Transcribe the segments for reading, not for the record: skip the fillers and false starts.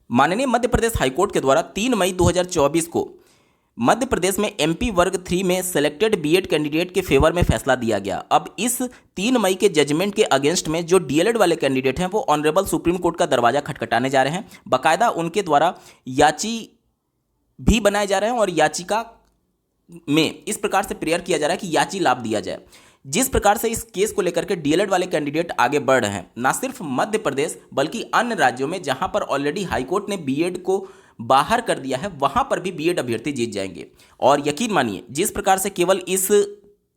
माननीय मध्य प्रदेश हाईकोर्ट के द्वारा 3 मई 2024 को मध्य प्रदेश में एमपी वर्ग 3 में सेलेक्टेड बीएड कैंडिडेट के फेवर में फैसला दिया गया। अब इस 3 मई के जजमेंट के अगेंस्ट में जो डीएलएड वाले कैंडिडेट हैं वो ऑनरेबल सुप्रीम कोर्ट का दरवाजा खटखटाने जा रहे हैं। बाकायदा उनके द्वारा याची भी बनाए जा रहे हैं और याचिका में इस प्रकार से प्रेयर किया जा रहा है कि याची लाभ दिया जाए। जिस प्रकार से इस केस को लेकर के डीएलएड वाले कैंडिडेट आगे बढ़ रहे हैं, ना सिर्फ मध्य प्रदेश बल्कि अन्य राज्यों में जहां पर ऑलरेडी हाईकोर्ट ने बीएड को बाहर कर दिया है वहां पर भी बीएड अभ्यर्थी जीत जाएंगे। और यकीन मानिए, जिस प्रकार से केवल इस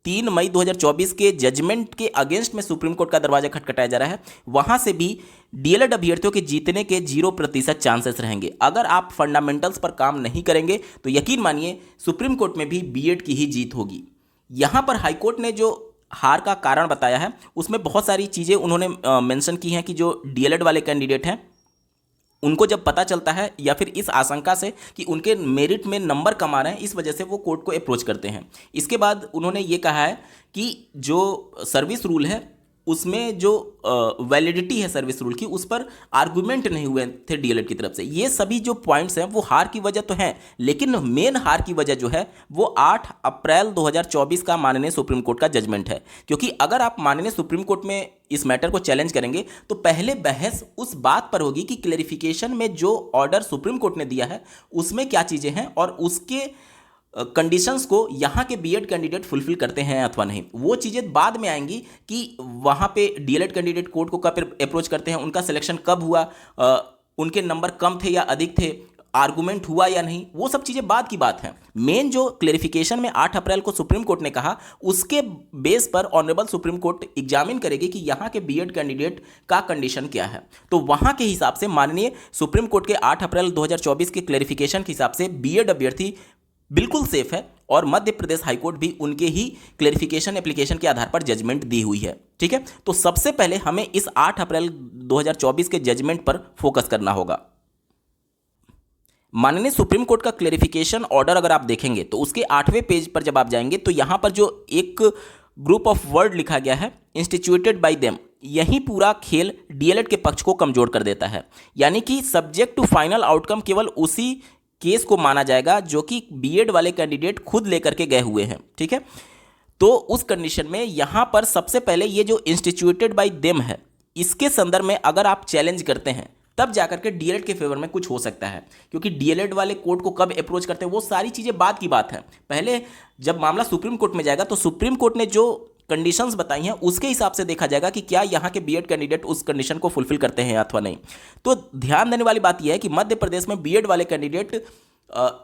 3 मई 2024 के जजमेंट के अगेंस्ट में सुप्रीम कोर्ट का दरवाजा खटखटाया जा रहा है, वहां से भी डीएलएड अभ्यर्थियों के जीतने के 0% चांसेस रहेंगे। अगर आप फंडामेंटल्स पर काम नहीं करेंगे तो यकीन मानिए सुप्रीम कोर्ट में भी बीएड की ही जीत होगी। यहां पर हाईकोर्ट ने जो हार का कारण बताया है उसमें बहुत सारी चीज़ें उन्होंने मेंशन की हैं कि जो डीएलएड वाले कैंडिडेट हैं उनको जब पता चलता है या फिर इस आशंका से कि उनके मेरिट में नंबर कम आ रहे हैं, इस वजह से वो कोर्ट को अप्रोच करते हैं। इसके बाद उन्होंने ये कहा है कि जो सर्विस रूल है उसमें जो वैलिडिटी है सर्विस रूल की, उस पर आर्गुमेंट नहीं हुए थे डीएलएड की तरफ से। ये सभी जो पॉइंट्स हैं वो हार की वजह तो हैं, लेकिन मेन हार की वजह जो है वो 8 अप्रैल 2024 का माननीय सुप्रीम कोर्ट का जजमेंट है। क्योंकि अगर आप माननीय सुप्रीम कोर्ट में इस मैटर को चैलेंज करेंगे तो पहले बहस उस बात पर होगी कि क्लेरिफिकेशन में जो ऑर्डर सुप्रीम कोर्ट ने दिया है उसमें क्या चीज़ें हैं और उसके कंडीशंस को यहाँ के बीएड कैंडिडेट फुलफिल करते हैं अथवा नहीं। वो चीज़ें बाद में आएंगी कि वहाँ पे डीएलएड कैंडिडेट कोर्ट को कब अप्रोच करते हैं, उनका सिलेक्शन कब हुआ, उनके नंबर कम थे या अधिक थे, आर्गुमेंट हुआ या नहीं, वो सब चीज़ें बाद की बात है। मेन जो क्लेरिफिकेशन में 8 अप्रैल को सुप्रीम कोर्ट ने कहा उसके बेस पर ऑनरेबल सुप्रीम कोर्ट एग्जामिन करेगी कि यहाँ के बीएड कैंडिडेट का कंडीशन क्या है। तो वहाँ के हिसाब से माननीय सुप्रीम कोर्ट के 8 अप्रैल 2024 के क्लेरिफिकेशन के हिसाब से बीएड अभ्यर्थी बिल्कुल सेफ है और मध्य प्रदेश हाईकोर्ट भी उनके ही क्लेरिफिकेशन एप्लीकेशन के आधार पर जजमेंट दी हुई है। ठीक है, तो सबसे पहले हमें इस 8 अप्रैल 2024 के जजमेंट पर फोकस करना होगा। माननीय सुप्रीम कोर्ट का क्लेरिफिकेशन ऑर्डर अगर आप देखेंगे तो उसके 8वें पेज पर जब आप जाएंगे तो यहां पर जो एक ग्रुप ऑफ वर्ड लिखा गया है इंस्टीट्यूटेड बाय देम, यही पूरा खेल डीएलएड के पक्ष को कमजोर कर देता है। यानी कि सब्जेक्ट टू फाइनल आउटकम केवल उसी केस को माना जाएगा जो कि बीएड वाले कैंडिडेट खुद लेकर के गए हुए हैं। ठीक है, तो उस कंडीशन में यहां पर सबसे पहले ये जो इंस्टीट्यूटेड बाय देम है इसके संदर्भ में अगर आप चैलेंज करते हैं तब जाकर के डीएलएड के फेवर में कुछ हो सकता है। क्योंकि डीएलएड वाले कोर्ट को कब अप्रोच करते हैं वो सारी चीज़ें बाद की बात है। पहले जब मामला सुप्रीम कोर्ट में जाएगा तो सुप्रीम कोर्ट ने जो कंडीशंस बताई हैं उसके हिसाब से देखा जाएगा कि क्या यहाँ के बीएड कैंडिडेट उस कंडीशन को फुलफिल करते हैं अथवा नहीं। तो ध्यान देने वाली बात यह है कि मध्य प्रदेश में बीएड वाले कैंडिडेट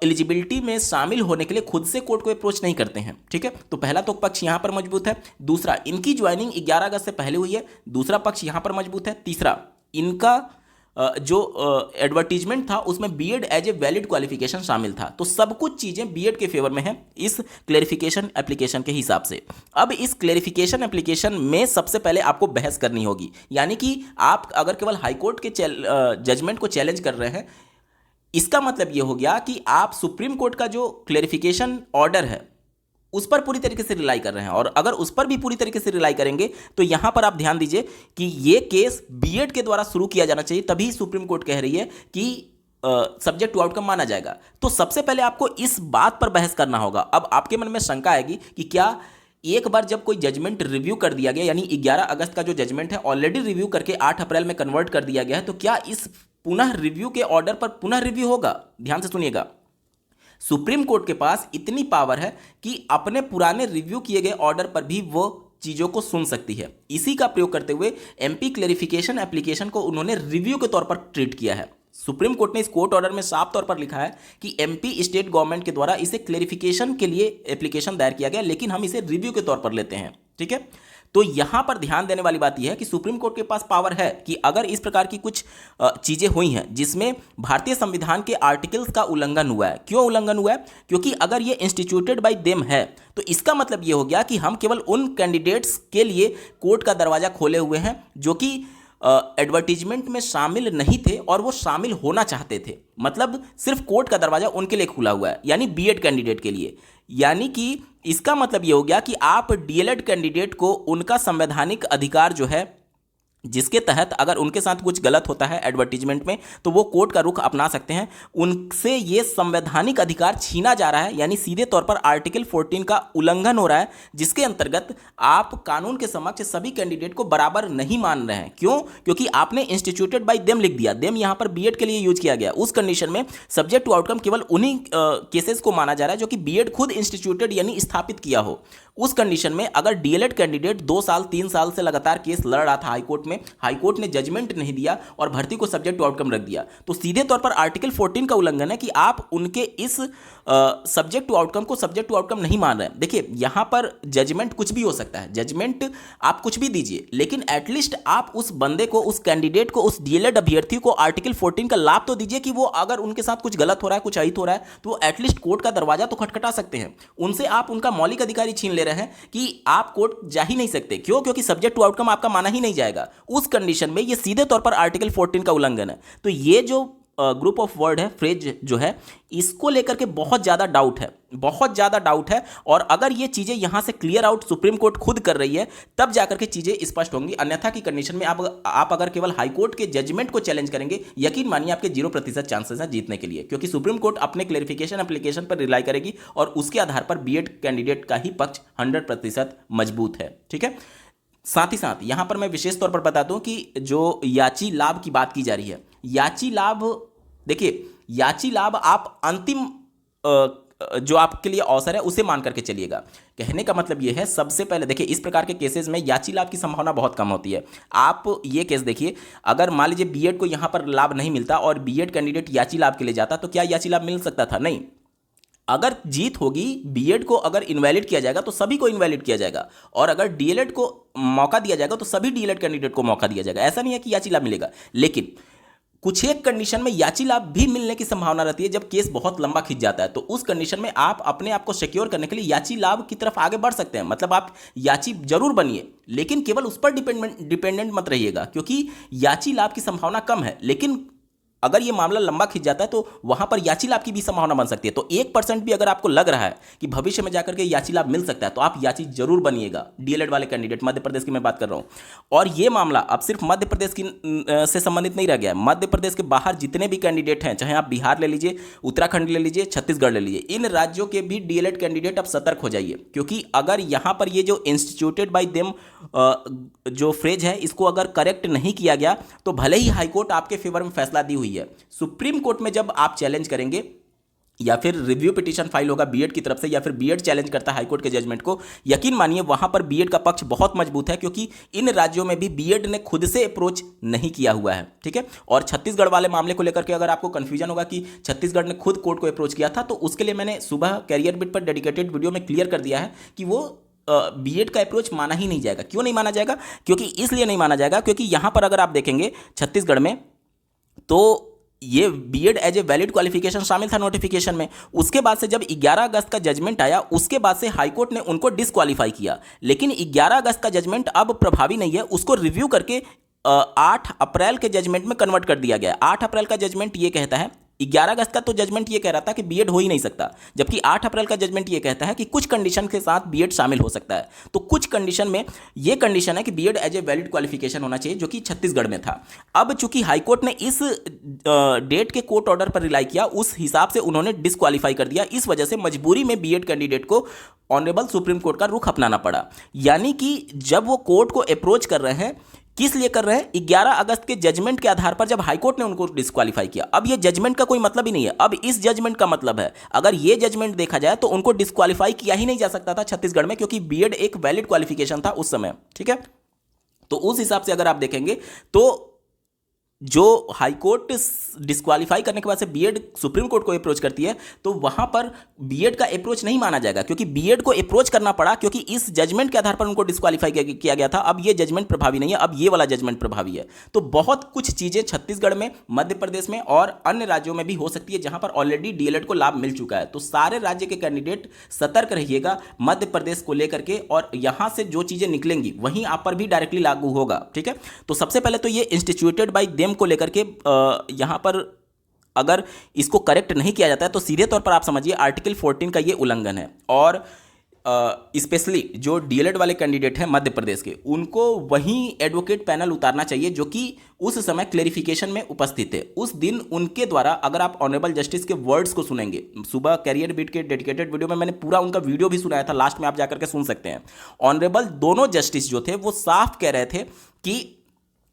एलिजिबिलिटी में शामिल होने के लिए खुद से कोर्ट को अप्रोच नहीं करते हैं। ठीक है, तो पहला तो पक्ष यहाँ पर मजबूत है। दूसरा, इनकी ज्वाइनिंग 11 अगस्त से पहले हुई है, दूसरा पक्ष यहाँ पर मजबूत है। तीसरा, इनका जो एडवर्टीजमेंट था उसमें BEd as a valid qualification शामिल था। तो सब कुछ चीज़ें बीएड के फेवर में हैं इस क्लेरिफिकेशन एप्लीकेशन के हिसाब से। अब इस क्लेरिफिकेशन एप्लीकेशन में सबसे पहले आपको बहस करनी होगी। यानी कि आप अगर केवल हाईकोर्ट के जजमेंट को चैलेंज कर रहे हैं, इसका मतलब ये हो गया कि आप सुप्रीम कोर्ट का जो क्लेरिफिकेशन ऑर्डर है उस पर पूरी तरीके से रिलाई कर रहे हैं। और अगर उस पर भी पूरी तरीके से रिलाई करेंगे तो यहां पर आप ध्यान दीजिए कि ये केस बीएड के द्वारा शुरू किया जाना चाहिए, तभी सुप्रीम कोर्ट कह रही है कि सब्जेक्ट टू आउटकम माना जाएगा। तो सबसे पहले आपको इस बात पर बहस करना होगा। अब आपके मन में शंका आएगी कि क्या एक बार जब कोई जजमेंट रिव्यू कर दिया गया, यानी 11 अगस्त का जो जजमेंट है ऑलरेडी रिव्यू करके 8 अप्रैल में कन्वर्ट कर दिया गया है, तो क्या इस पुनः रिव्यू के ऑर्डर पर पुनः रिव्यू होगा? ध्यान से सुनिएगा, सुप्रीम कोर्ट के पास इतनी पावर है कि अपने पुराने रिव्यू किए गए ऑर्डर पर भी वो चीज़ों को सुन सकती है। इसी का प्रयोग करते हुए एमपी क्लेरिफिकेशन एप्लीकेशन को उन्होंने रिव्यू के तौर पर ट्रीट किया है। सुप्रीम कोर्ट ने इस कोर्ट ऑर्डर में साफ तौर पर लिखा है कि एमपी स्टेट गवर्नमेंट के द्वारा इसे क्लेरिफिकेशन के लिए एप्लीकेशन दायर किया गया, लेकिन हम इसे रिव्यू के तौर पर लेते हैं। ठीक है, तो यहां पर ध्यान देने वाली बात यह है कि सुप्रीम कोर्ट के पास पावर है कि अगर इस प्रकार की कुछ चीजें हुई हैं जिसमें भारतीय संविधान के आर्टिकल्स का उल्लंघन हुआ है। क्यों उल्लंघन हुआ है? क्योंकि अगर ये इंस्टीट्यूटेड बाय देम है तो इसका मतलब ये हो गया कि हम केवल उन कैंडिडेट्स के लिए कोर्ट का दरवाजा खोले हुए हैं जो कि एडवर्टीजमेंट में शामिल नहीं थे और वो शामिल होना चाहते थे। मतलब सिर्फ कोर्ट का दरवाजा उनके लिए खुला हुआ है, यानी बीएड कैंडिडेट के लिए। यानी कि इसका मतलब ये हो गया कि आप डीएलएड कैंडिडेट को उनका संवैधानिक अधिकार जो है जिसके तहत अगर उनके साथ कुछ गलत होता है एडवर्टीजमेंट में तो वो कोर्ट का रुख अपना सकते हैं। उनसे ये संवैधानिक अधिकार छीना जा रहा है, यानी सीधे तौर पर आर्टिकल 14 का उल्लंघन हो रहा है, जिसके अंतर्गत आप कानून के समक्ष सभी कैंडिडेट को बराबर नहीं मान रहे हैं। क्यों? क्योंकि आपने इंस्टीट्यूटेड बाय देम लिख दिया। देम यहां पर बीएड के लिए यूज किया गया। उस कंडीशन में सब्जेक्ट टू आउटकम केवल उन्हीं केसेस को माना जा रहा है जो कि बीएड खुद इंस्टीट्यूटेड यानी स्थापित किया हो। उस कंडीशन में अगर डीएलएड कैंडिडेट 2 साल 3 साल से लगातार केस लड़ रहा था हाईकोर्ट में, हाईकोर्ट ने जजमेंट नहीं दिया और भर्ती को सब्जेक्ट टू आउटकम रख दिया, तो सीधे तौर पर आर्टिकल 14 का उल्लंघन है कि आप उनके इस सब्जेक्ट टू आउटकम को सब्जेक्ट टू आउटकम नहीं मान रहे हैं। देखिए यहां पर जजमेंट कुछ भी हो सकता है, जजमेंट आप कुछ भी दीजिए, लेकिन एटलीस्ट आप उस बंदे को, उस कैंडिडेट को, उस डीएलएड अभ्यर्थी को आर्टिकल 14 का लाभ तो दीजिए कि वो अगर उनके साथ कुछ गलत हो रहा है, कुछ अहित हो रहा है, तो वो एटलीस्ट कोर्ट का दरवाजा तो खटखटा सकते हैं। उनसे आप उनका मौलिक अधिकार छीन ले रहे हैं कि आप कोर्ट जा ही नहीं सकते। क्यों? क्योंकि सब्जेक्ट टू आउटकम आपका माना ही नहीं जाएगा। उस कंडीशन में ये सीधे तौर पर आर्टिकल 14 का उल्लंघन है। तो ये जो ग्रुप ऑफ वर्ड है, फ्रेज जो है, इसको लेकर के बहुत ज़्यादा डाउट है, बहुत ज़्यादा डाउट है। और अगर ये चीज़ें यहाँ से क्लियर आउट सुप्रीम कोर्ट खुद कर रही है तब जाकर के चीज़ें स्पष्ट होंगी। अन्यथा की कंडीशन में आप अगर केवल हाई कोर्ट के जजमेंट को चैलेंज करेंगे, यकीन मानिए आपके 0% चांसेस हैं जीतने के लिए, क्योंकि सुप्रीम कोर्ट अपने क्लेरिफिकेशन एप्लीकेशन पर रिलाई करेगी और उसके आधार पर बीएड कैंडिडेट का ही पक्ष 100% मजबूत है। ठीक है। साथ ही साथ यहां पर मैं विशेष तौर पर बता दूं कि जो याची लाभ की बात की जा रही है, याची लाभ, देखिए याची लाभ आप अंतिम जो आपके लिए अवसर है उसे मान करके चलिएगा। कहने का मतलब यह है, सबसे पहले देखिए इस प्रकार के केसेस में याची लाभ की संभावना बहुत कम होती है। आप ये केस देखिए, अगर मान लीजिए बीएड को यहां पर लाभ नहीं मिलता और बीएड कैंडिडेट याची लाभ के लिए जाता, तो क्या याची लाभ मिल सकता था? नहीं। अगर जीत होगी, बीएड को अगर इनवैलिड किया जाएगा तो सभी को इनवैलिड किया जाएगा, और अगर डीएलएड को मौका दिया जाएगा तो सभी डीएलएड कैंडिडेट को मौका दिया जाएगा। ऐसा नहीं है कि याची लाभ मिलेगा, लेकिन कुछ एक कंडीशन में याची लाभ भी मिलने की संभावना रहती है जब केस बहुत लंबा खिंच जाता है। तो उस कंडीशन में आप अपने आप को सिक्योर करने के लिए याची लाभ की तरफ आगे बढ़ सकते हैं। मतलब आप याची जरूर बनिए, लेकिन केवल उस पर डिपेंडेंट मत रहिएगा, क्योंकि याची लाभ की संभावना कम है, लेकिन अगर ये मामला लंबा खिंच जाता है तो वहां पर याची लाभ की भी संभावना बन सकती है। तो 1% भी अगर आपको लग रहा है कि भविष्य में जाकर के याची लाभ मिल सकता है, तो आप याची जरूर बनिएगा। डीएलएड वाले कैंडिडेट, मध्य प्रदेश की मैं बात कर रहा हूं, और ये मामला अब सिर्फ मध्य प्रदेश की से संबंधित नहीं रह गया है। मध्य प्रदेश के बाहर जितने भी कैंडिडेट हैं, चाहे आप बिहार ले लीजिए, उत्तराखंड ले लीजिए, छत्तीसगढ़ ले लीजिए, इन राज्यों के भी डीएलएड कैंडिडेट अब सतर्क हो जाइए, क्योंकि अगर यहां पर ये जो इंस्टीट्यूटेड बाय देम जो फ्रेज है इसको अगर करेक्ट नहीं किया गया, तो भले ही हाईकोर्ट आपके फेवर में फैसला दी हुई है, सुप्रीम कोर्ट में जब आप चैलेंज करेंगे या फिर रिव्यू पिटीशन फाइल होगा बीएड की तरफ से, या फिर बीएड चैलेंज करता है हाईकोर्ट के जजमेंट को, यकीन मानिए वहां पर बीएड का पक्ष बहुत मजबूत है, क्योंकि इन राज्यों में भी बीएड ने खुद से अप्रोच नहीं किया हुआ है। ठीक है। और छत्तीसगढ़ वाले मामले को लेकर के अगर आपको कंफ्यूजन होगा कि छत्तीसगढ़ ने खुद कोर्ट को अप्रोच किया था, तो उसके लिए मैंने सुबह कैरियर बिट पर डेडिकेटेड वीडियो में क्लियर कर दिया है कि वो बीएड का अप्रोच माना ही नहीं जाएगा। क्यों नहीं माना जाएगा? क्योंकि इसलिए नहीं माना जाएगा क्योंकि यहां पर अगर आप देखेंगे छत्तीसगढ़ में, तो ये BEd as a valid qualification शामिल था नोटिफिकेशन में। उसके बाद से जब 11 अगस्त का जजमेंट आया, उसके बाद से हाईकोर्ट ने उनको डिस्क्वालीफाई किया, लेकिन 11 अगस्त का जजमेंट अब प्रभावी नहीं है, उसको रिव्यू करके 8 अप्रैल के जजमेंट में कन्वर्ट कर दिया गया। 8 अप्रैल का जजमेंट ये कहता है, 11 अगस्त का तो जजमेंट ये कह रहा था कि बीएड हो ही नहीं सकता, जबकि 8 अप्रैल का जजमेंट ये कहता है कि कुछ कंडीशन के साथ बीएड शामिल हो सकता है। तो कुछ कंडीशन में ये कंडीशन है कि BEd as a valid qualification होना चाहिए, जो कि छत्तीसगढ़ में था। अब चूंकि हाईकोर्ट ने इस डेट के कोर्ट ऑर्डर पर रिलाई किया, उस हिसाब से उन्होंने डिस्क्वालीफाई कर दिया। इस वजह से मजबूरी में बीएड कैंडिडेट को ऑनरेबल सुप्रीम कोर्ट का रुख अपनाना पड़ा। यानी कि जब वो कोर्ट को अप्रोच कर रहे हैं, किस लिए कर रहे हैं? 11 अगस्त के जजमेंट के आधार पर जब हाईकोर्ट ने उनको डिस्क्वालीफाई किया। अब ये जजमेंट का कोई मतलब ही नहीं है, अब इस जजमेंट का मतलब है, अगर ये जजमेंट देखा जाए तो उनको डिस्क्वालीफाई किया ही नहीं जा सकता था छत्तीसगढ़ में, क्योंकि बीएड एक वैलिड क्वालिफिकेशन था उस समय। ठीक है। तो उस हिसाब से अगर आप देखेंगे तो जो हाईकोर्ट डिस्क्वालीफाई करने के बाद से बीएड सुप्रीम कोर्ट को अप्रोच करती है, तो वहां पर बीएड का अप्रोच नहीं माना जाएगा, क्योंकि बीएड को अप्रोच करना पड़ा, क्योंकि इस जजमेंट के आधार पर उनको डिस्क्वालीफाई किया गया था। अब ये जजमेंट प्रभावी नहीं है, अब ये वाला जजमेंट प्रभावी है। तो बहुत कुछ चीजें छत्तीसगढ़ में, मध्य प्रदेश में और अन्य राज्यों में भी हो सकती है जहां पर ऑलरेडी डीएलएड को लाभ मिल चुका है। तो सारे राज्य के कैंडिडेट सतर्क रहिएगा मध्य प्रदेश को लेकर के, और यहां से जो चीजें निकलेंगी वहीं आप पर भी डायरेक्टली लागू होगा। ठीक है। तो सबसे पहले तो ये इंस्टीट्यूटेड बाय देम को लेकर के यहां पर अगर इसको करेक्ट नहीं किया जाता है तो सीधे तौर पर आप समझिए आर्टिकल 14 का ये उल्लंघन है। और स्पेशली जो डीएलएड वाले कैंडिडेट हैं मध्य प्रदेश के, उनको वही एडवोकेट पैनल उतारना चाहिए जो कि उस समय क्लेरिफिकेशन में उपस्थित थे। उस दिन उनके द्वारा अगर आप ऑनरेबल जस्टिस के वर्ड्स को सुनेंगे, सुबह कैरियर बीट के डेडिकेटेड वीडियो में मैंने पूरा उनका वीडियो भी सुनाया था, लास्ट में आप जाकर के सुन सकते हैं। ऑनरेबल दोनों जस्टिस जो थे वो साफ कह रहे थे कि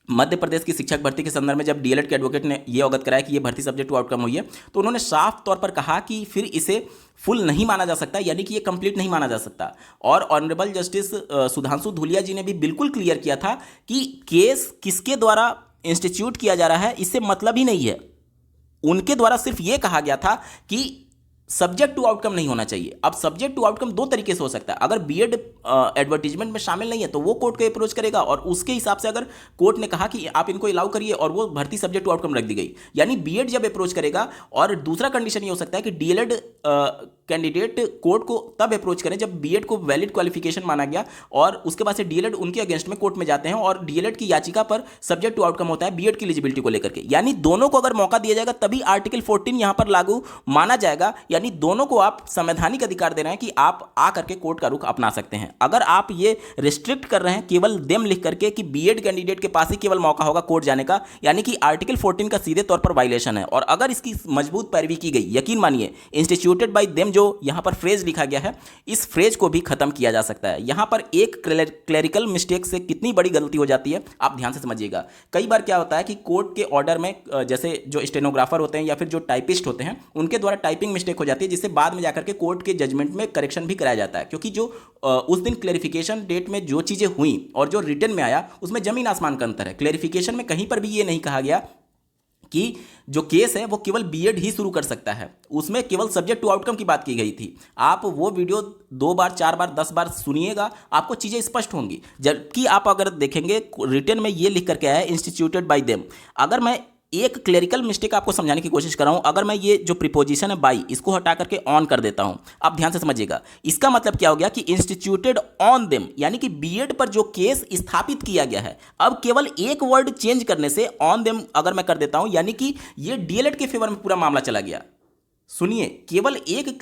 मध्य प्रदेश की शिक्षक भर्ती के संदर्भ में जब डीएलएड के एडवोकेट ने ये अवगत कराया कि ये भर्ती सब्जेक्ट टू आउटकम हुई है, तो उन्होंने साफ तौर पर कहा कि फिर इसे फुल नहीं माना जा सकता, यानी कि ये कंप्लीट नहीं माना जा सकता। और ऑनरेबल जस्टिस सुधांशु धूलिया जी ने भी बिल्कुल क्लियर किया था कि केस किसके द्वारा इंस्टीट्यूट किया जा रहा है इससे मतलब ही नहीं है। उनके द्वारा सिर्फ ये कहा गया था कि सब्जेक्ट टू आउटकम नहीं होना चाहिए। अब सब्जेक्ट टू आउटकम दो तरीके से हो सकता है। अगर बीएड एडवर्टीजमेंट में शामिल नहीं है तो वो कोर्ट को अप्रोच करेगा, और उसके हिसाब से अगर कोर्ट ने कहा कि आप इनको अलाउ करिए और वो भर्ती सब्जेक्ट टू आउटकम रख दी गई, यानी बीएड जब अप्रोच करेगा। और दूसरा कंडीशन ये हो सकता है कि डीएलएड कैंडिडेट कोर्ट को तब अप्रोच करें जब बीएड को वैलिड क्वालिफिकेशन माना गया, और उसके बाद से डीएलएड उनके अगेंस्ट में कोर्ट में जाते हैं और डीएलएड की याचिका पर सब्जेक्ट टू आउटकम होता है बीएड की एलिजिबिलिटी को लेकर के। यानी दोनों को अगर मौका दिया जाएगा तभी आर्टिकल 14 यहां पर लागू माना जाएगा। यानी दोनों को आप संवैधानिक अधिकार दे रहे हैं कि आप आकर के कोर्ट का रुख अपना सकते हैं। अगर आप ये रिस्ट्रिक्ट कर रहे हैं केवल देम लिख करके कि बीएड कैंडिडेट के पास ही केवल मौका होगा कोर्ट जाने का, यानी कि आर्टिकल 14 का सीधे तौर पर वायलेशन है। और अगर इसकी मजबूत पैरवी की गई, यकीन मानिए इंस्टीट्यूटेड बाय देम जो यहां पर फ्रेज लिखा गया है, इस फ्रेज को भी खत्म किया जा सकता है। यहां पर एक क्लेरिकल मिस्टेक से कितनी बड़ी गलती हो जाती है आप ध्यान से समझिएगा। कई बार क्या होता है कि कोर्ट के ऑर्डर में जैसे जो स्टेनोग्राफर होते हैं या फिर जो टाइपिस्ट होते हैं उनके द्वारा टाइपिंग मिस्टेक हो जाती है, जिससे बाद में जाकर के कोर्ट के जजमेंट में करेक्शन भी कराया जाता है। क्योंकि जो उस दिन क्लेरिफिकेशन डेट में जो चीजें हुई और जो रिटर्न में आया उसमें जमीन आसमान का अंतर है। क्लेरिफिकेशन में कहीं पर भी ये नहीं कहा गया कि जो केस है वो केवल बीएड ही शुरू कर सकता है, उसमें केवल सब्जेक्ट टू आउटकम की बात की गई थी। आप वो वीडियो 2 बार 4 बार 10 बार सुनिएगा, आपको चीज़ें स्पष्ट होंगी। जबकि आप अगर देखेंगे रिटर्न में ये लिख करके आया है इंस्टीट्यूटेड बाय देम। अगर मैं एक क्लेरिकल मिस्टेक आपको समझाने की कोशिश कर रहा हूं, अगर मैं ये जो प्रीपोजिशन है बाई इसको हटा करके ऑन कर देता हूं, आप ध्यान से समझिएगा, इसका मतलब क्या हो गया कि इंस्टीट्यूटेड ऑन देम, यानी कि बीएड पर जो केस स्थापित किया गया है, अब केवल एक वर्ड चेंज करने से ऑन देम अगर मैं कर देता हूं, यानी कि ये डीएलएड के फेवर में पूरा मामला चला गया। सुनिए, केवल एक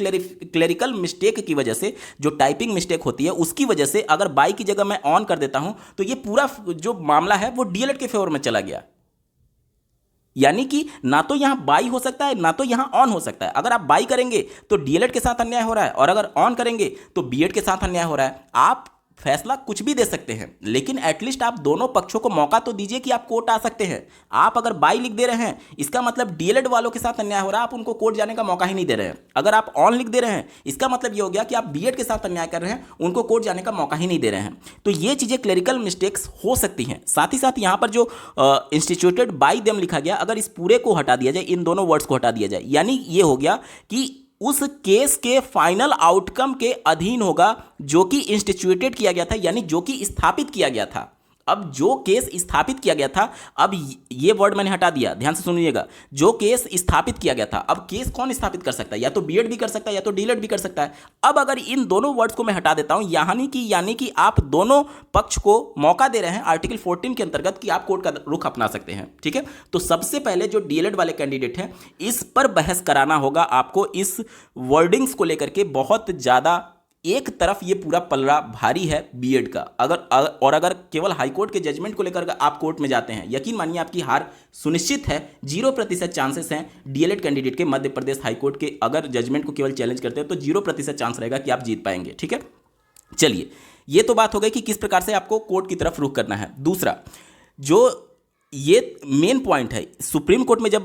क्लेरिकल मिस्टेक की वजह से, जो टाइपिंग मिस्टेक होती है उसकी वजह से अगर बाई की जगह मैं ऑन कर देता हूं तो ये पूरा जो मामला है वो डीएलएड के फेवर में चला गया। यानी कि ना तो यहां बाई हो सकता है ना तो यहां ऑन हो सकता है। अगर आप बाई करेंगे तो डीएलएड के साथ अन्याय हो रहा है, और अगर ऑन करेंगे तो बीएड के साथ अन्याय हो रहा है। आप फैसला कुछ भी दे सकते हैं, लेकिन एटलीस्ट आप दोनों पक्षों को मौका तो दीजिए कि आप कोर्ट आ सकते हैं। आप अगर बाई लिख दे रहे हैं इसका मतलब डीएलएड वालों के साथ अन्याय हो रहा है, आप उनको कोर्ट जाने का मौका ही नहीं दे रहे हैं। अगर आप ऑन लिख दे रहे हैं इसका मतलब ये हो गया कि आप बीएड के साथ अन्याय कर रहे हैं, उनको कोर्ट जाने का मौका ही नहीं दे रहे हैं। तो ये चीज़ें क्लेरिकल मिस्टेक्स हो सकती हैं। साथ ही साथ यहाँ पर जो इंस्टीट्यूटेड बाय देम लिखा गया, अगर इस पूरे को हटा दिया जाए, इन दोनों वर्ड्स को हटा दिया जाए, यानी ये हो गया कि उस केस के फाइनल आउटकम के अधीन होगा जो कि इंस्टीट्यूटेड किया गया था, यानी जो कि स्थापित किया गया था। अब जो केस स्थापित किया गया था, अब ये वर्ड मैंने हटा दिया, ध्यान से सुनिएगा, जो केस स्थापित किया गया था। अब केस कौन स्थापित कर सकता है? या तो बीएड भी कर सकता है या तो डीएलएड भी कर सकता है। अब अगर इन दोनों वर्ड्स को मैं हटा देता हूं, यानी कि आप दोनों पक्ष को मौका दे रहे हैं आर्टिकल 14 के अंतर्गत कि आप कोर्ट का रुख अपना सकते हैं। ठीक है, तो सबसे पहले जो डीएलएड वाले कैंडिडेट हैं इस पर बहस कराना होगा आपको। इस वर्डिंग्स को लेकर के बहुत ज्यादा एक तरफ ये पूरा पलड़ा भारी है बीएड का। अगर केवल हाईकोर्ट के जजमेंट को लेकर आप कोर्ट में जाते हैं, यकीन मानिए आपकी हार सुनिश्चित है। 0% चांसेस हैं डीएलएड कैंडिडेट के मध्य प्रदेश हाईकोर्ट के अगर जजमेंट को केवल चैलेंज करते हैं तो 0% चांस रहेगा कि आप जीत पाएंगे। ठीक है, चलिए, ये तो बात हो गई कि किस प्रकार से आपको कोर्ट की तरफ रुख करना है। दूसरा, जो ये मेन पॉइंट है, सुप्रीम कोर्ट में जब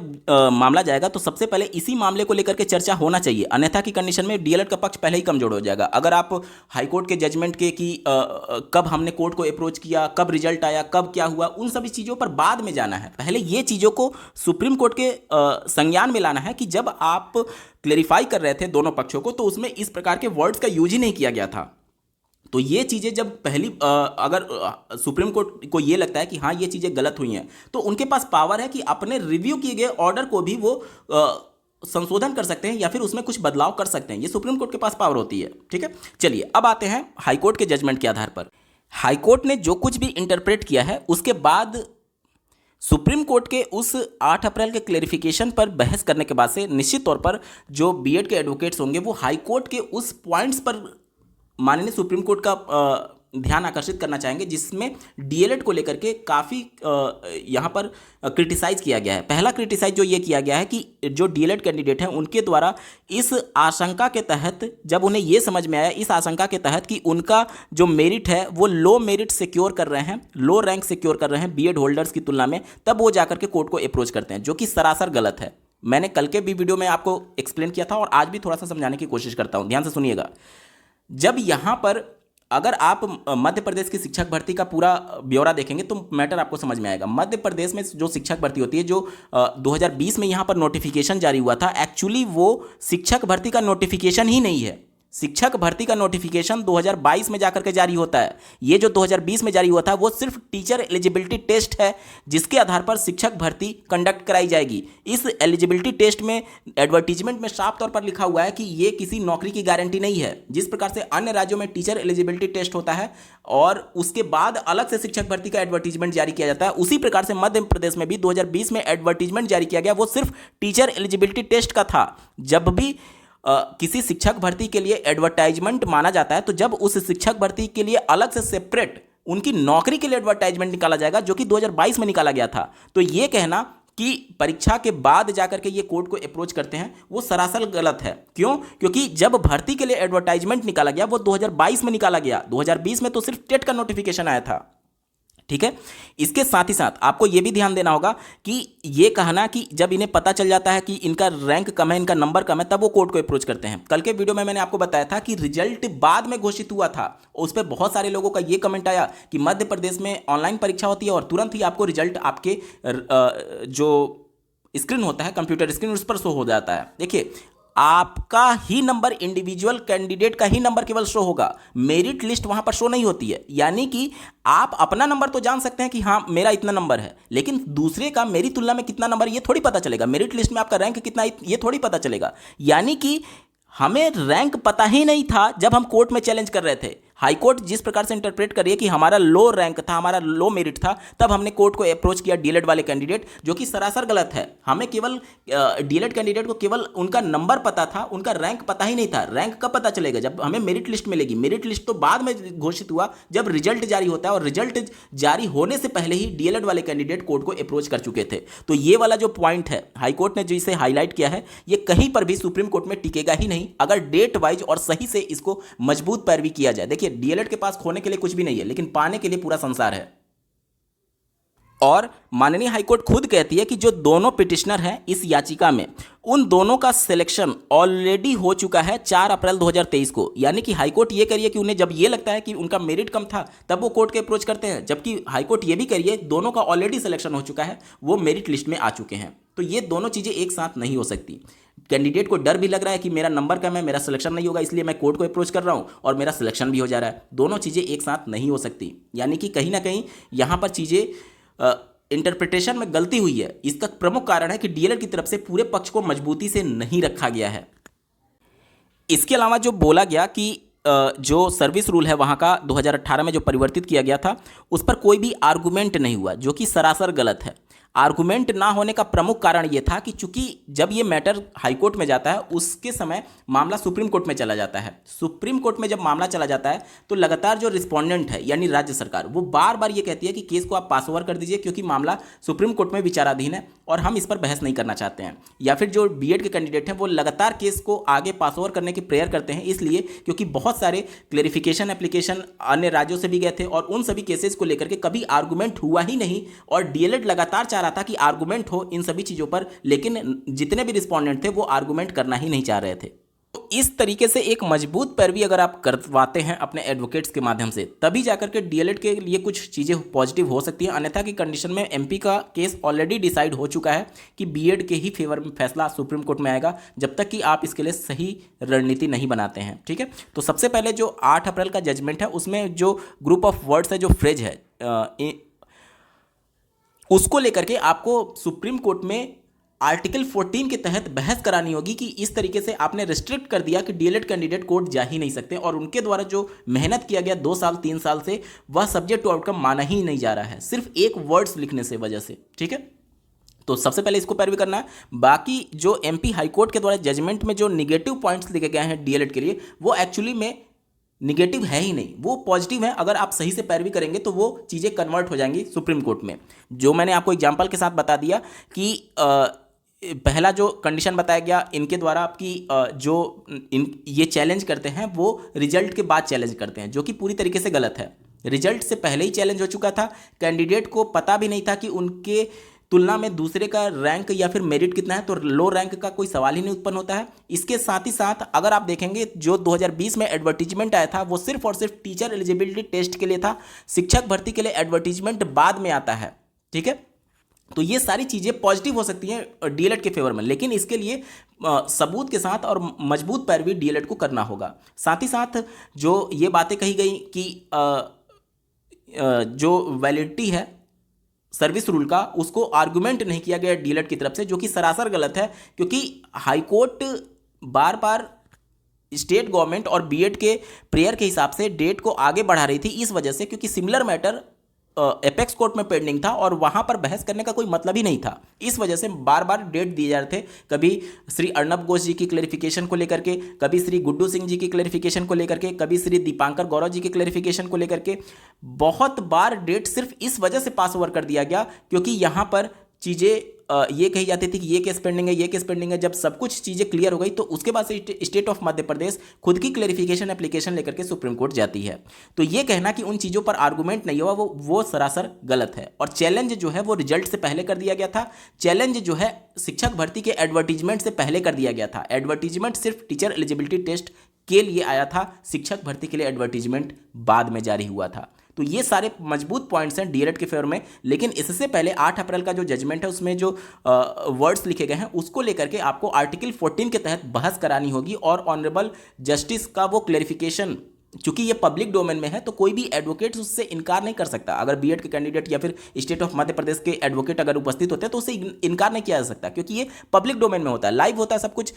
मामला जाएगा तो सबसे पहले इसी मामले को लेकर के चर्चा होना चाहिए, अन्यथा की कंडीशन में डीएलएड का पक्ष पहले ही कमजोर हो जाएगा। अगर आप हाई कोर्ट के जजमेंट के कि कब हमने कोर्ट को अप्रोच किया, कब रिजल्ट आया, कब क्या हुआ, उन सभी चीज़ों पर बाद में जाना है। पहले ये चीज़ों को सुप्रीम कोर्ट के संज्ञान में लाना है कि जब आप क्लेरिफाई कर रहे थे दोनों पक्षों को तो उसमें इस प्रकार के वर्ड्स का यूज ही नहीं किया गया था। तो ये चीज़ें जब पहली अगर सुप्रीम कोर्ट को ये लगता है कि हाँ ये चीज़ें गलत हुई हैं, तो उनके पास पावर है कि अपने रिव्यू किए गए ऑर्डर को भी वो संशोधन कर सकते हैं या फिर उसमें कुछ बदलाव कर सकते हैं। ये सुप्रीम कोर्ट के पास पावर होती है। ठीक है, चलिए अब आते हैं हाईकोर्ट के जजमेंट के आधार पर। हाईकोर्ट ने जो कुछ भी इंटरप्रेट किया है उसके बाद सुप्रीम कोर्ट के उस 8 अप्रैल के क्लेरिफिकेशन पर बहस करने के बाद से निश्चित तौर पर जो बीएड के एडवोकेट्स होंगे वो हाईकोर्ट के उस पॉइंट्स पर माननीय सुप्रीम कोर्ट का ध्यान आकर्षित करना चाहेंगे, जिसमें डीएलएड को लेकर के काफ़ी यहाँ पर क्रिटिसाइज किया गया है। पहला क्रिटिसाइज जो ये किया गया है कि जो डीएलएड कैंडिडेट हैं उनके द्वारा इस आशंका के तहत, जब उन्हें ये समझ में आया इस आशंका के तहत कि उनका जो मेरिट है वो लो मेरिट सिक्योर कर रहे हैं, लो रैंक सिक्योर कर रहे हैं बीएड होल्डर्स की तुलना में, तब वो जाकर के कोर्ट को अप्रोच करते हैं, जो कि सरासर गलत है। मैंने कल के भी वीडियो में आपको एक्सप्लेन किया था और आज भी थोड़ा सा समझाने की कोशिश करता हूँ, ध्यान से सुनिएगा। जब यहाँ पर अगर आप मध्य प्रदेश की शिक्षक भर्ती का पूरा ब्यौरा देखेंगे तो मैटर आपको समझ में आएगा। मध्य प्रदेश में जो शिक्षक भर्ती होती है, जो 2020 में यहाँ पर नोटिफिकेशन जारी हुआ था, एक्चुअली वो शिक्षक भर्ती का नोटिफिकेशन ही नहीं है। शिक्षक भर्ती का नोटिफिकेशन 2022 में जाकर के जारी होता है। ये जो 2020 में जारी हुआ था वो सिर्फ टीचर एलिजिबिलिटी टेस्ट है, जिसके आधार पर शिक्षक भर्ती कंडक्ट कराई जाएगी। इस एलिजिबिलिटी टेस्ट में एडवर्टीजमेंट में साफ तौर पर लिखा हुआ है कि ये किसी नौकरी की गारंटी नहीं है। जिस प्रकार से अन्य राज्यों में टीचर एलिजिबिलिटी टेस्ट होता है और उसके बाद अलग से शिक्षक भर्ती का एडवर्टीजमेंट जारी किया जाता है, उसी प्रकार से मध्य प्रदेश में भी 2020 में एडवर्टीजमेंट जारी किया गया, वो सिर्फ टीचर एलिजिबिलिटी टेस्ट का था। जब भी किसी शिक्षक भर्ती के लिए एडवर्टाइजमेंट माना जाता है तो जब उस शिक्षक भर्ती के लिए अलग से सेपरेट उनकी नौकरी के लिए एडवर्टाइजमेंट निकाला जाएगा, जो कि 2022 में निकाला गया था। तो ये कहना कि परीक्षा के बाद जाकर के ये कोर्ट को अप्रोच करते हैं वो सरासर गलत है। क्यों? क्योंकि जब भर्ती के लिए एडवर्टाइजमेंट निकाला गया वो 2022 में निकाला गया, 2020 में तो सिर्फ टेट का नोटिफिकेशन आया था। ठीक है। इसके साथ ही साथ आपको यह भी ध्यान देना होगा कि ये कहना कि जब इन्हें पता चल जाता है कि इनका रैंक कम है, इनका नंबर कम है, तब वो कोर्ट को अप्रोच करते हैं। कल के वीडियो में मैंने आपको बताया था कि रिजल्ट बाद में घोषित हुआ था, उस पर बहुत सारे लोगों का ये कमेंट आया कि मध्य प्रदेश में ऑनलाइन परीक्षा होती है और तुरंत ही आपको रिजल्ट आपके जो स्क्रीन होता है, कंप्यूटर स्क्रीन, उस पर शो हो जाता है। देखिए, आपका ही नंबर, इंडिविजुअल कैंडिडेट का ही नंबर केवल शो होगा, मेरिट लिस्ट वहां पर शो नहीं होती है। यानी कि आप अपना नंबर तो जान सकते हैं कि हाँ मेरा इतना नंबर है, लेकिन दूसरे का मेरी तुलना में कितना नंबर ये थोड़ी पता चलेगा। मेरिट लिस्ट में आपका रैंक कितना ये थोड़ी पता चलेगा। यानी कि हमें रैंक पता ही नहीं था जब हम कोर्ट में चैलेंज कर रहे थे। हाई कोर्ट जिस प्रकार से इंटरप्रेट करिए कि हमारा लो रैंक था, हमारा लो मेरिट था, तब हमने कोर्ट को अप्रोच किया डीएलएड वाले कैंडिडेट, जो कि सरासर गलत है। हमें केवल डीएलएड कैंडिडेट को केवल उनका नंबर पता था, उनका रैंक पता ही नहीं था। रैंक कब पता चलेगा? जब हमें मेरिट लिस्ट मिलेगी। मेरिट लिस्ट तो बाद में घोषित हुआ जब रिजल्ट जारी होता है, और रिजल्ट जारी होने से पहले ही डीएलएड वाले कैंडिडेट कोर्ट को अप्रोच कर चुके थे। तो ये वाला जो पॉइंट है हाईकोर्ट ने जो इसे हाईलाइट किया है, ये कहीं पर भी सुप्रीम कोर्ट में टिकेगा ही नहीं अगर डेट वाइज और सही से इसको मजबूत पैरवी किया जाए। देखिए, डीएलएड के पास होने के लिए कुछ भी नहीं है, लेकिन पाने के लिए पूरा संसार है। और माननीय हाईकोर्ट खुद कहती है कि जो दोनों पिटिशनर हैं इस याचिका में, उन दोनों का सिलेक्शन ऑलरेडी हो चुका है 4 अप्रैल 2023 को। यानी कि हाईकोर्ट ये करिए कि उन्हें जब ये लगता है कि उनका मेरिट कम था तब वो कोर्ट के अप्रोच करते हैं, जबकि हाईकोर्ट ये भी करिए दोनों का ऑलरेडी सिलेक्शन हो चुका है, वो मेरिट लिस्ट में आ चुके हैं। तो ये दोनों चीज़ें एक साथ नहीं हो सकती। कैंडिडेट को डर भी लग रहा है कि मेरा नंबर कम है, मेरा सिलेक्शन नहीं होगा, इसलिए मैं कोर्ट को अप्रोच कर रहा हूं, और मेरा सिलेक्शन भी हो जा रहा है। दोनों चीज़ें एक साथ नहीं हो सकती। यानी कि कहीं ना कहीं यहाँ पर चीज़ें इंटरप्रिटेशन में गलती हुई है। इसका प्रमुख कारण है कि डीएलएड की तरफ से पूरे पक्ष को मजबूती से नहीं रखा गया है। इसके अलावा जो बोला गया कि जो सर्विस रूल है वहाँ का 2018 में जो परिवर्तित किया गया था, उस पर कोई भी आर्गूमेंट नहीं हुआ, जो कि सरासर गलत है। आर्गूमेंट ना होने का प्रमुख कारण ये था कि चूंकि जब ये मैटर हाईकोर्ट में जाता है उसके समय मामला सुप्रीम कोर्ट में चला जाता है। सुप्रीम कोर्ट में जब मामला चला जाता है तो लगातार जो रिस्पोंडेंट है यानी राज्य सरकार, वो बार बार ये कहती है कि केस को आप पास ओवर कर दीजिए, क्योंकि मामला सुप्रीम कोर्ट में विचाराधीन है और हम इस पर बहस नहीं करना चाहते हैं। या फिर जो बीएड के कैंडिडेट हैं वो लगातार केस को आगे पास ओवर करने की प्रेयर करते हैं, इसलिए क्योंकि बहुत सारे क्लेरिफिकेशन एप्लीकेशन अन्य राज्यों से भी गए थे और उन सभी केसेस को लेकर के कभी आर्गूमेंट हुआ ही नहीं। और डीएलएड लगातार चाह रहा था कि आर्गुमेंट हो इन सभी चीजों पर, लेकिन जितने भी रिस्पोंडेंट थे वो आर्गुमेंट करना ही नहीं चाह रहे थे। तो इस तरीके से एक मजबूत पैरवी अगर आप करवाते हैं अपने एडवोकेट्स के माध्यम से, तभी जाकर के डीएलएड के लिए कुछ चीज़ें पॉजिटिव हो सकती हैं। अन्यथा की कंडीशन में एमपी का केस ऑलरेडी डिसाइड हो चुका है कि बीएड के ही फेवर में फैसला सुप्रीम कोर्ट में आएगा, जब तक कि आप इसके लिए सही रणनीति नहीं बनाते हैं। ठीक है। तो सबसे पहले जो 8 अप्रैल का जजमेंट है उसमें जो ग्रुप ऑफ वर्ड्स है, जो फ्रेज है, उसको लेकर के आपको सुप्रीम कोर्ट में आर्टिकल 14 के तहत बहस करानी होगी कि इस तरीके से आपने रिस्ट्रिक्ट कर दिया कि डीएलएड कैंडिडेट कोर्ट जा ही नहीं सकते, और उनके द्वारा जो मेहनत किया गया 2 साल 3 साल से, वह सब्जेक्ट टू आउटकम माना ही नहीं जा रहा है, सिर्फ एक वर्ड्स लिखने से वजह से। ठीक है। तो सबसे पहले इसको पैरवी करना है। बाकी जो एमपी हाईकोर्ट के द्वारा जजमेंट में जो निगेटिव पॉइंट्स लिखे गए हैं डीएलएड के लिए, वो एक्चुअली में निगेटिव है ही नहीं, वो पॉजिटिव है। अगर आप सही से पैरवी करेंगे तो वो चीज़ें कन्वर्ट हो जाएंगी सुप्रीम कोर्ट में। जो मैंने आपको एग्जांपल के साथ बता दिया कि पहला जो कंडीशन बताया गया इनके द्वारा आपकी ये चैलेंज करते हैं वो रिजल्ट के बाद चैलेंज करते हैं, जो कि पूरी तरीके से गलत है। रिजल्ट से पहले ही चैलेंज हो चुका था, कैंडिडेट को पता भी नहीं था कि उनके तुलना में दूसरे का रैंक या फिर मेरिट कितना है, तो लो रैंक का कोई सवाल ही नहीं उत्पन्न होता है। इसके साथ ही साथ अगर आप देखेंगे जो 2020 में एडवर्टीजमेंट आया था वो सिर्फ और सिर्फ टीचर एलिजिबिलिटी टेस्ट के लिए था, शिक्षक भर्ती के लिए एडवर्टीजमेंट बाद में आता है। ठीक है, तो ये सारी चीज़ें पॉजिटिव हो सकती हैं डीएलएड के फेवर में, लेकिन इसके लिए सबूत के साथ और मजबूत पैरवी डीएलएड को करना होगा। साथ ही साथ जो ये बातें कही गई कि जो वैलिडिटी है सर्विस रूल का, उसको आर्गुमेंट नहीं किया गया डीएलएड की तरफ से, जो कि सरासर गलत है, क्योंकि हाईकोर्ट बार बार स्टेट गवर्नमेंट और बीएड के प्रेयर के हिसाब से डेट को आगे बढ़ा रही थी, इस वजह से क्योंकि सिमिलर मैटर एपेक्स कोर्ट में पेंडिंग था और वहां पर बहस करने का कोई मतलब ही नहीं था। इस वजह से बार बार डेट दिए जा रहे थे, कभी श्री अर्णब घोष जी की क्लैरिफिकेशन को लेकर के, कभी श्री गुड्डू सिंह जी की क्लैरिफिकेशन को लेकर के, कभी श्री दीपांकर गौरव जी की क्लैरिफिकेशन को लेकर के। बहुत बार डेट सिर्फ इस वजह से पास ओवर कर दिया गया क्योंकि यहां पर चीज़ें ये कही जाती थी कि ये केस पेंडिंग है, ये केस पेंडिंग है। जब सब कुछ चीज़ें क्लियर हो गई तो उसके बाद से स्टेट ऑफ मध्य प्रदेश खुद की क्लैरिफिकेशन एप्लीकेशन लेकर के सुप्रीम कोर्ट जाती है। तो ये कहना कि उन चीज़ों पर आर्गूमेंट नहीं हुआ वो सरासर गलत है। और चैलेंज जो है वो रिजल्ट से पहले कर दिया गया था। चैलेंज जो है शिक्षक भर्ती के एडवर्टीजमेंट से पहले कर दिया गया था। एडवर्टीजमेंट सिर्फ टीचर एलिजिबिलिटी टेस्ट के लिए आया था, शिक्षक भर्ती के लिए एडवर्टीजमेंट बाद में जारी हुआ था। तो ये सारे मजबूत पॉइंट्स हैं डीएलएड के फेवर में। लेकिन इससे पहले 8 अप्रैल का जो जजमेंट है उसमें जो वर्ड्स लिखे गए हैं उसको लेकर के आपको आर्टिकल 14 के तहत बहस करानी होगी और ऑनरेबल जस्टिस का वो क्लैरिफिकेशन, चूंकि ये पब्लिक डोमेन में है तो कोई भी एडवोकेट उससे इनकार नहीं कर सकता। अगर बीएड के कैंडिडेट या फिर स्टेट ऑफ मध्य प्रदेश के एडवोकेट अगर उपस्थित होते हैं तो उससे इनकार नहीं किया जा सकता, क्योंकि ये पब्लिक डोमेन में होता है, लाइव होता है सब कुछ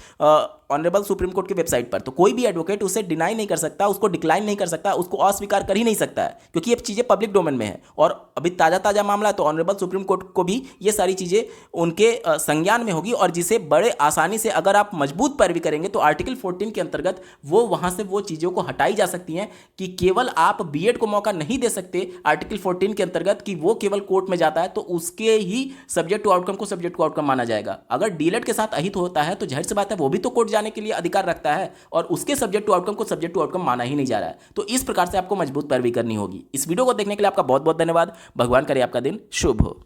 ऑनरेबल सुप्रीम कोर्ट की वेबसाइट पर। तो कोई भी एडवोकेट उसे डिनाई नहीं कर सकता, उसको डिक्लाइन नहीं कर सकता, उसको अस्वीकार कर ही नहीं सकता है, क्योंकि ये चीज़ें पब्लिक डोमेन में है। और अभी ताज़ा मामला है तो ऑनरेबल सुप्रीम कोर्ट को भी ये सारी चीज़ें उनके संज्ञान में होगी, और जिसे बड़े आसानी से अगर आप मजबूत पैरवी करेंगे तो आर्टिकल 14 के अंतर्गत वो वहाँ से वो चीज़ों को हटाई जा सकती हैं कि केवल आप बीएड को मौका नहीं दे सकते आर्टिकल 14 के अंतर्गत कि वो केवल कोर्ट में जाता है तो उसके ही सब्जेक्ट टू आउटकम को सब्जेक्ट टू आउटकम माना जाएगा। अगर डीएलएड के साथ अहित होता है तो जाहिर सी बात है वो भी तो कोर्ट जाने के लिए अधिकार रखता है, और उसके सब्जेक्ट टू आउटकम को सब्जेक्ट टू आउटकम माना ही नहीं जा रहा है। तो इस प्रकार से आपको मजबूत पैरवी करनी होगी। इस वीडियो को देखने के लिए आपका बहुत बहुत धन्यवाद। भगवान करे आपका दिन शुभ हो।